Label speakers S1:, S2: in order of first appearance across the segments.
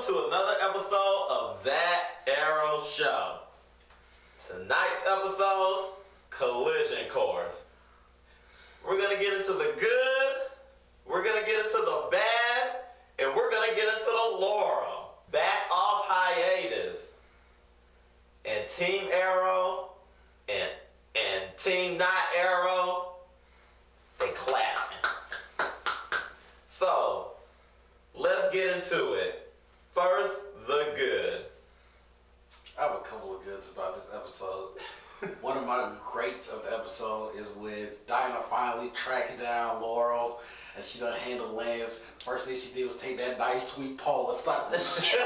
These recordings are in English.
S1: to another episode of That Arrow Show. Tonight's episode, Collision Course. We're going to get into the good, we're going to get into the bad, and we're going to get into the Laurel. Back off hiatus. And Team Arrow and Team Not Arrow, they clapping. So, let's get into it. First, the good.
S2: I have a couple of goods about this episode. One of my greats of the episode is with Dinah finally tracking down Laurel, and she done handle Lance. First thing she did was take that nice sweet pole and stop the shit.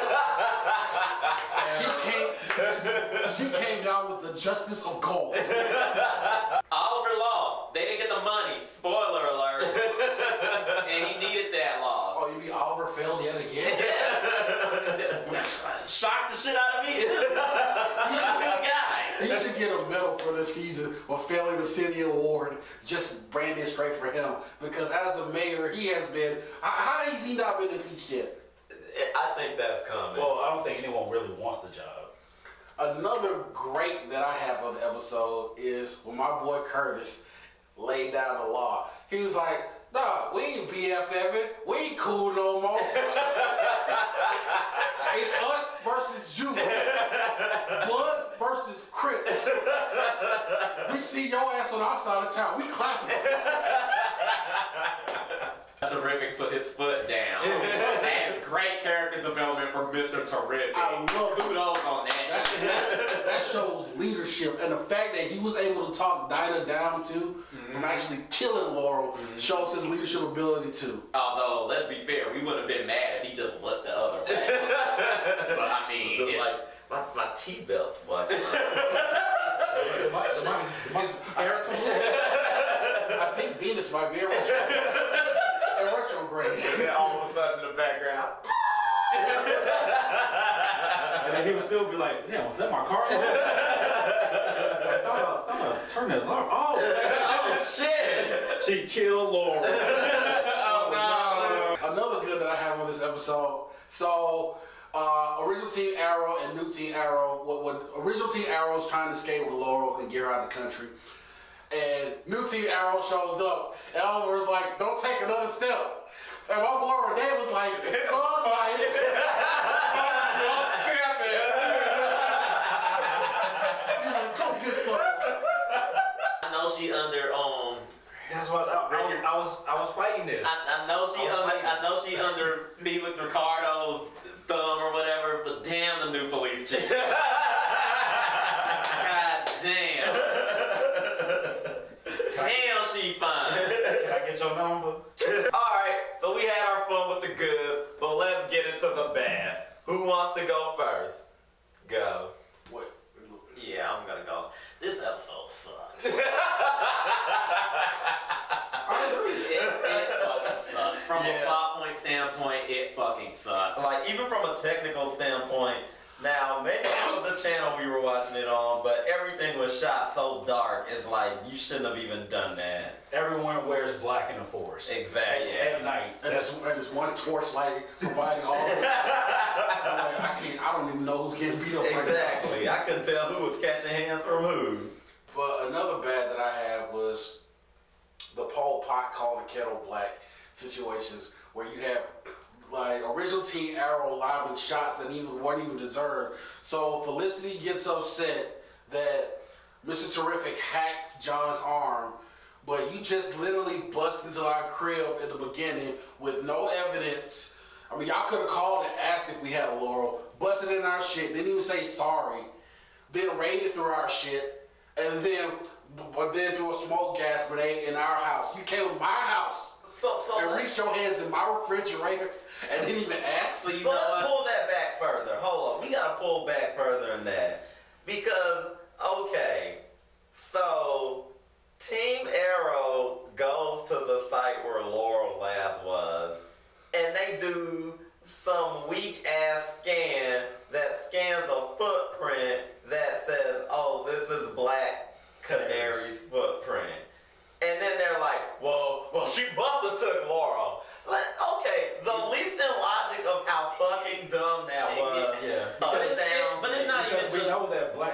S2: She came down with the justice of gold.
S1: Oliver lost. They didn't get the money. Spoiler alert. And he needed that loss.
S2: Oh, you mean Oliver failed yet again?
S1: Shocked the shit out of me. He's a good guy.
S2: He should get a medal for this season for failing the city award, just branded straight for him. Because as the mayor, he has been. How has he not been impeached yet?
S1: I think that's coming.
S3: Well, I don't think anyone really wants the job.
S2: Another great that I have of the episode is when my boy Curtis laid down the law. He was like, "Nah, we ain't BFFing. We ain't cool no more. It's us versus you. Bloods versus Crips. We see your ass on our side of town. We clapping."
S1: Terrific put his foot down. Man, great character development for Mr. Terrific.
S2: I love it.
S1: Kudos on that.
S2: That shows leadership, and the fact that he was able to talk Dinah down too from actually killing Laurel shows his leadership ability too.
S1: Although, let's be fair, we wouldn't have been mad if he just looked the other way. But I mean,
S3: Just
S1: like my T-belt's what?
S3: I
S2: think Venus might be a retrograde.
S1: All of a sudden in the background.
S3: And then he would still be like, "Damn, was that my car?" I'm gonna turn that alarm. Oh
S1: shit!
S3: She killed Laurel.
S1: Oh no!
S2: Another good that I have on this episode. So, original Team Arrow and new Team Arrow. What original Team Arrow is trying to escape with Laurel and get her out of the country. And new Team Arrow shows up, and Oliver's like, "Don't take another step." And my boy Renee was like, "Fuck life." Go get some.
S1: I know she under
S3: That's what I was fighting this.
S1: I know she under Felix Ricardo's thumb or whatever, but damn the new police chief. God damn. Damn, she fine.
S3: Can I get your number?
S1: Alright, so we had our fun with the good, but let's get into the bad. Who wants to go first? Go.
S2: What?
S1: Yeah, I'm gonna go. This episode sucks.
S2: I agree.
S1: It fucking sucks. From a plot point standpoint, it fucking sucks. Like, even from a technical standpoint, now, maybe it was the channel we were watching it on, but everything was shot so dark, it's like, you shouldn't have even done that.
S3: Everyone wears black in the forest.
S1: Exactly.
S3: At night.
S2: And there's one torch light providing all of it. I don't even know who's getting beat up right now.
S1: Exactly. I couldn't tell who was catching hands from who.
S2: But another bad that I had was the pole pot calling kettle black situations where you have like original Team Arrow lobbing shots that weren't even deserved. So Felicity gets upset that Mr. Terrific hacked John's arm, but you just literally bust into our crib in the beginning with no evidence. I mean, y'all could have called and asked if we had a Laurel, busted in our shit, didn't even say sorry, then raided through our shit, and then threw a smoke gas grenade in our house. You came to my house and reached your hands in my refrigerator and didn't even ask.
S1: So let's pull that back further. Hold on, we gotta pull back further than that. Because, okay, so Team Arrow goes to the site where Laurel last was, and they do some weak ass scan that scans a footprint that says, "Oh, this is Black Canary's footprint." And then they're like, well, she must have took Laurel. Like, okay, the leap in logic of how fucking dumb that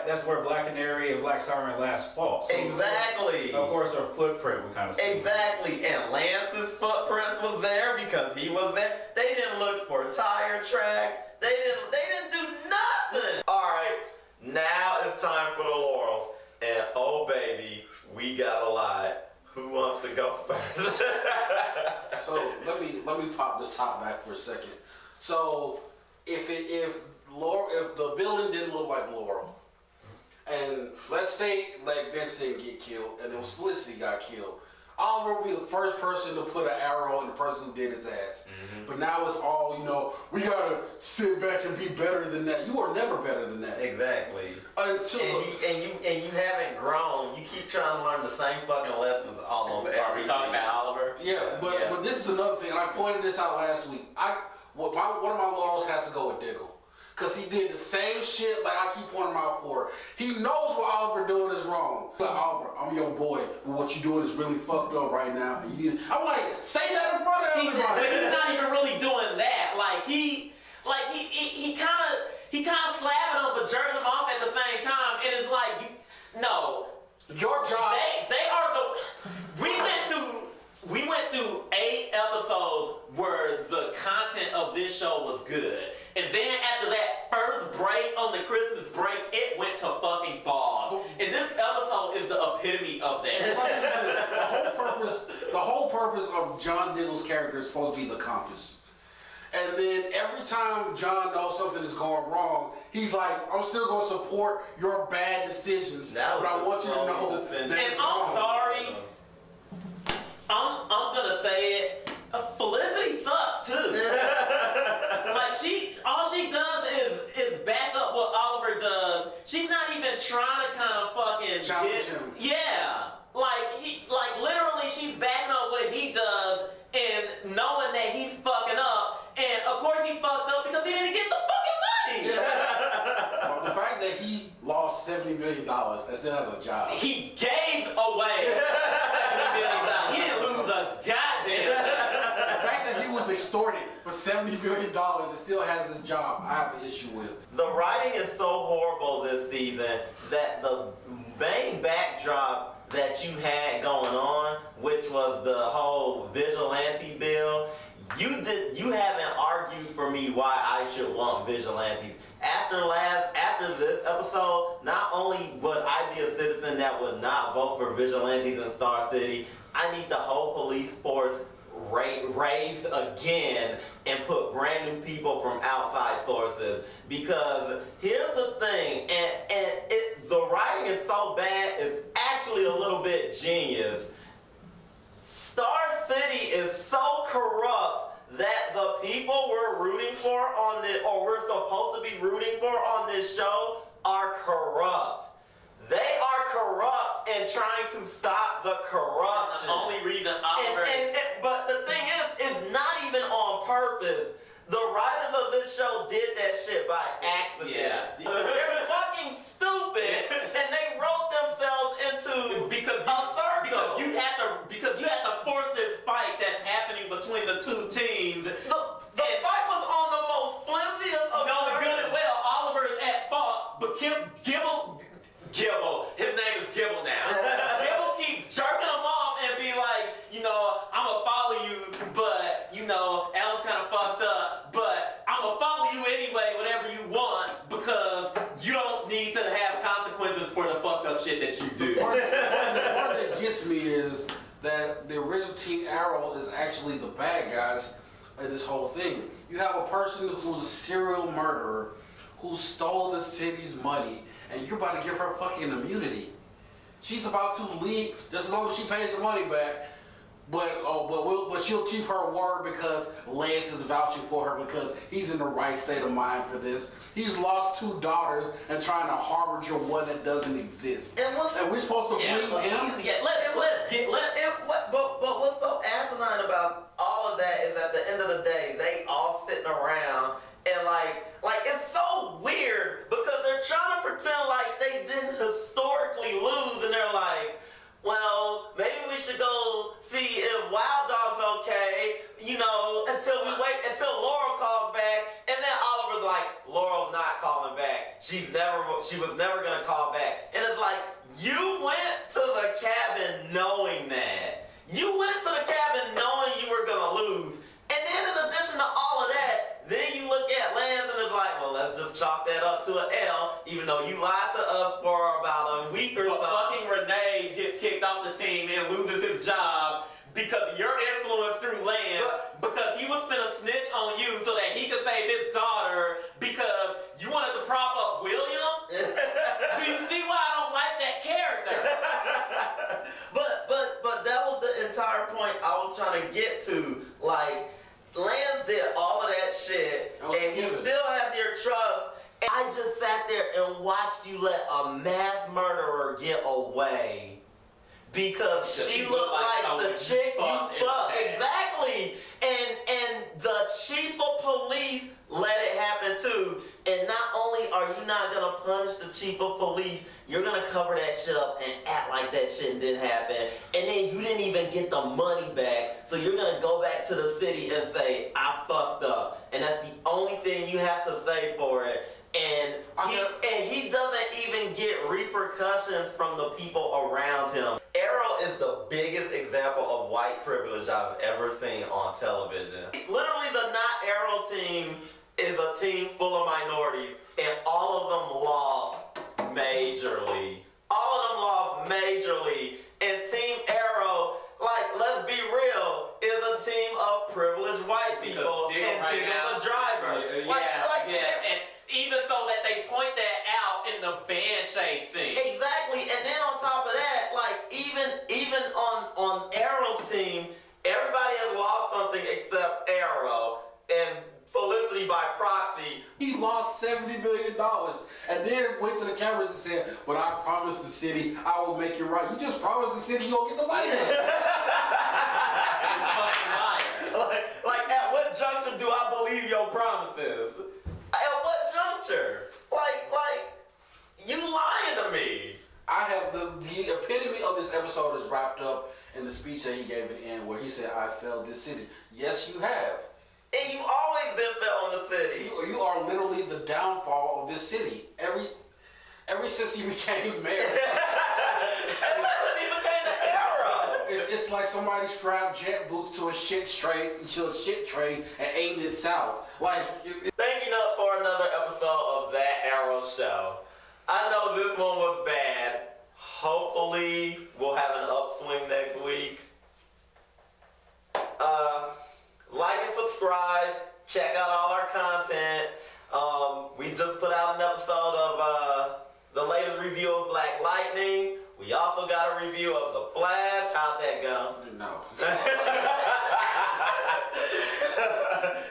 S3: that's where Black Canary and Black Siren last fought. So
S1: Exactly.
S3: Of course, her footprint would kind of.
S1: Exactly. And Lance's footprints was there because he was there. They didn't look for tire tracks. They didn't do nothing. All right. Now it's time for the laurels. And oh baby, we got a lot. Who wants to go first?
S2: So let me pop this top back for a second. So if the villain didn't look like Laurel, and let's say like Vince didn't get killed, and it was Felicity got killed, Oliver would be the first person to put an arrow in the person who did his ass. Mm-hmm. But now it's all, we gotta sit back and be better than that. You are never better than that.
S1: Exactly.
S2: Until
S1: and you haven't grown. You keep trying to learn the same fucking lessons all over every.
S4: Are we talking about Oliver?
S2: Yeah, but this is another thing, and I pointed this out last week. One of my laurels has to go with Diggle. Because he did the same shit like I keep pointing him out for. He knows what Oliver doing is wrong. Like, Oliver, I'm your boy, but what you doing is really fucked up right now. I'm like, say that in front of everybody.
S4: But he's not even really doing that. Like he kind of slapping him, but jerking him off at the same time. And it's like, no.
S2: Your job.
S4: They are the. We went through 8 episodes where the content of this show was good. And then after that first break on the Christmas break, it went to fucking balls. And this episode is the epitome of that.
S2: The whole purpose of John Diggle's character is supposed to be the compass. And then every time John knows something is going wrong, he's like, I'm still going to support your bad decisions. But I want you to know that it's wrong.
S4: I'm sorry. I'm gonna say it. Felicity sucks too. Like all she does is back up what Oliver does. She's not even trying to kind of fucking
S2: challenge him.
S4: Yeah, like literally, she's backing up what he does and knowing that he's fucking up. And of course, he fucked up because he didn't get the fucking money.
S2: Yeah. Well, the fact that he lost $70 million and still has a job.
S4: He gave away $70 million. He didn't lose a goddamn.
S2: The fact that he was extorted for $70 million and still has his job, I have an issue with.
S1: The writing is so horrible this season that the main backdrop that you had going on, which was the whole vigilante bill, you haven't argued for me why I should want vigilantes. After this episode, not only would I be a citizen that would not vote for vigilantes in Star City, I need the whole police force raised again and put brand new people from outside sources. Because here's the thing, the writing is so bad, it's actually a little bit genius. Star City is so corrupt that the people we're rooting for on this, or we're supposed to be rooting for on this show, are corrupt. They are corrupt and trying to stop the corruption.
S4: The only reason Oliver...
S1: But the thing is, it's not even on purpose. The writers of this show did that shit by accident.
S4: Yeah.
S1: They're fucking stupid, and they wrote themselves into a circle.
S4: Because you had to force this fight that's happening between the two teams.
S1: The fight was on the most flimsiest of terms.
S4: Good and well, Oliver is at fault, but Gibble, his name is Gibble now. Gibble keeps jerking him off and be like, I'm gonna follow you, but, Alan's kind of fucked up, but I'm gonna follow you anyway, whatever you want, because you don't need to have consequences for the fucked up shit that you do.
S2: The part that gets me is that the original Team Arrow is actually the bad guys in this whole thing. You have a person who's a serial murderer who stole the city's money, and you're about to give her fucking immunity. She's about to leave just as long as she pays the money back. But she'll keep her word because Lance is vouching for her because he's in the right state of mind for this. He's lost 2 daughters and trying to harbor one that doesn't exist. And we're supposed to believe him?
S1: But what's so asinine about all of that is at the end of the day, they all sitting around and like it's so weird because they're trying to pretend like they didn't historically lose, and they're like, well, maybe we should go see if Wild Dog's okay, until Laurel calls back. And then Oliver's like, Laurel's not calling back. She's never she was never gonna call back. And it's like, you went to the cabin knowing that. You went to the cabin knowing you were gonna lose. And then in addition to all of that, then you look at Lance and it's like, well, let's just chalk that up to an L, even though you lied to us for about a week or so.
S4: Fucking Renee gets kicked off the team and loses his job because of your influence through Lance, because he was finna snitch on you so that he could save his daughter because you wanted to prop up William? Do you see why I don't like that character?
S1: But that was the entire point I was trying to get to. Like, Lance did all of that shit, and he still has your trust. And I just sat there and watched you let a mass murderer get away because she looked like the chick you fucked. Exactly. And the chief of police let it happen too. And not only are you not gonna punish the chief of police, you're gonna cover that shit up and act like that shit didn't happen. And then you didn't even get the money back. So you're gonna go back to the city and say, I fucked up. And that's the only thing you have to say for it. And he doesn't even get repercussions from the people around him. Arrow is the biggest example of white privilege I've ever seen on television. Literally, the Not Arrow team is a team full of minorities, and all of them lost majorly. All of them lost majorly. And Team Arrow, like, let's be real, is a team of privileged white people and Diggle the driver.
S4: And even so that they point that out in the band chase scene.
S1: Exactly, and then on top of that, like even on Arrow's team, everybody has lost something except Arrow and Felicity by proxy.
S2: He lost $70 million and then went to the cameras and said, but I promised the city I will make it right. You just promised the city you'll get the money.
S1: Like, at what juncture do I believe your promises? At what juncture? Like, you lying to me.
S2: I have the epitome of this episode is wrapped up in the speech that he gave at the end where he said, I failed this city. Yes, you have.
S1: And you've always been failing the city.
S2: You are literally the downfall of this city. Ever since he became mayor.
S1: Unless he became the Arrow.
S2: It's like somebody strapped jet boots to a shit train and aimed it south.
S1: Thank you for another episode of That Arrow Show. I know this one was bad. Hopefully we'll have an upswing next week. Like and subscribe. Check out all our content. We just put out an episode of the latest review of Black Lightning. We also got a review of The Flash. How'd that go?
S2: No.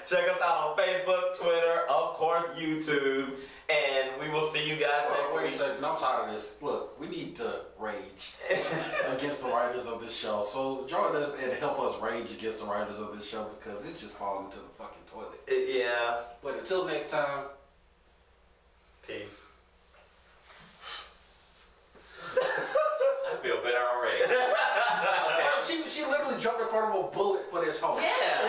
S1: Check us out on Facebook, Twitter, of course, YouTube, and we will see you guys next week.
S2: Wait a second, I'm tired of this. Look, we need to rage against the writers of this show. So join us and help us rage against the writers of this show because it's just falling into the fucking toilet.
S1: Yeah.
S2: But until next time,
S1: peace.
S4: I feel better already.
S2: Okay. She literally jumped in front of a bullet for this hoe.
S4: Yeah.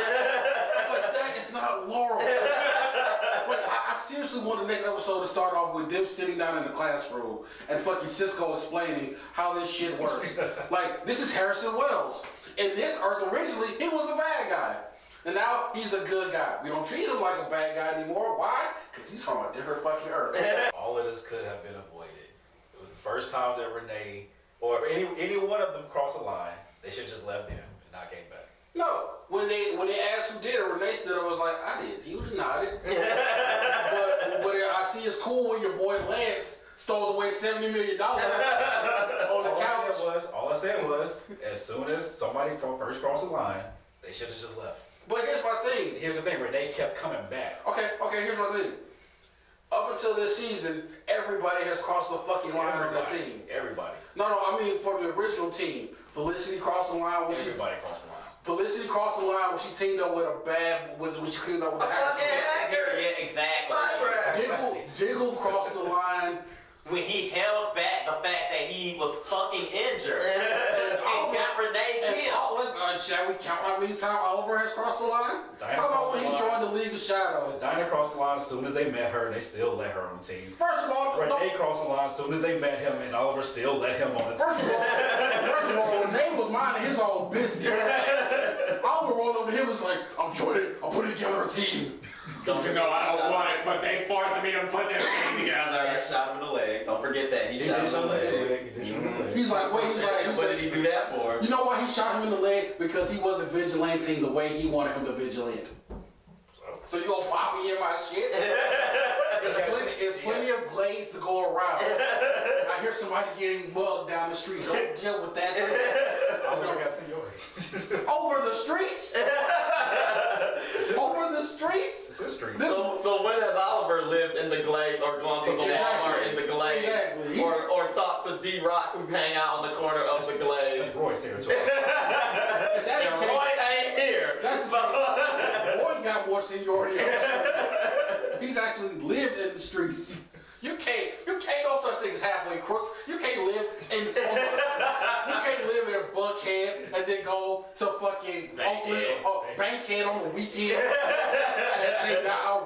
S2: Like, that is not Laurel. I seriously want the next episode to start off with them sitting down in the classroom and fucking Cisco explaining how this shit works. Like, this is Harrison Wells. In this Earth, originally, he was a bad guy. And now he's a good guy. We don't treat him like a bad guy anymore. Why? Because he's from a different fucking Earth.
S3: All of this could have been avoided. It was the first time that Renee, or any one of them crossed the line, they should have just left him and not came back.
S2: No, when they asked who did it, Renee stood up and was like, I did. He denied it. but I see it's cool when your boy Lance stole away $70 million on the couch.
S3: All I said was, as soon as somebody first crossed the line, they should have just left.
S2: But here's my thing.
S3: Here's the thing, Renee kept coming back.
S2: Okay, here's my thing. Up until this season, everybody has crossed the fucking line on that team.
S3: Everybody.
S2: No, I mean for the original team. Felicity crossed the line when
S3: Everybody crossed the line.
S2: Felicity crossed the line when she teamed up with a when she cleaned up with the hacker.
S4: Yeah, exactly.
S2: Jiggle crossed the line
S4: when he held back the fact that he was fucking injured and got Renee killed.
S2: Shall we count how many times Oliver has crossed the line?
S3: Diana
S2: How about
S3: crossed
S2: when
S3: the
S2: he
S3: line.
S2: joined the League of Shadows?
S3: Diana crossed the line as soon as they met her, and they still let her on the team.
S2: First of all,
S3: Renee crossed the line as soon as they met him, and Oliver still let him on the team.
S2: First of all, James was minding his own business. Oliver rolled up to him and was like, I'm putting together a team.
S4: Even though I don't want it, but they forced me to put this thing together.
S1: That shot him in the leg. Don't forget that. He shot him in the leg.
S2: He's like, wait,
S1: What did he do that for?
S2: you know why he shot him in the leg? Because he wasn't vigilanting the way he wanted him to vigilante. So you gonna pop me in my shit? There's plenty of glades to go around. I hear somebody getting mugged down the street. Don't deal with that shit.
S3: I got seniority.
S2: Over the streets? Over the streets?
S3: It's history.
S1: So when has Oliver lived in the Glades or gone to the Walmart in the Glades?
S2: Exactly.
S1: Or talked to D-Rock who hang out on the corner of the Glades?
S3: That's Roy's territory.
S2: If that's
S1: And
S2: the case,
S1: Roy ain't here.
S2: that's the case. Boy got more seniority. He's actually lived in the streets. You can't no such thing as halfway crooks. You can't live in Buckhead and then go to fucking Oakland or Bankhead on the weekend and say, nah,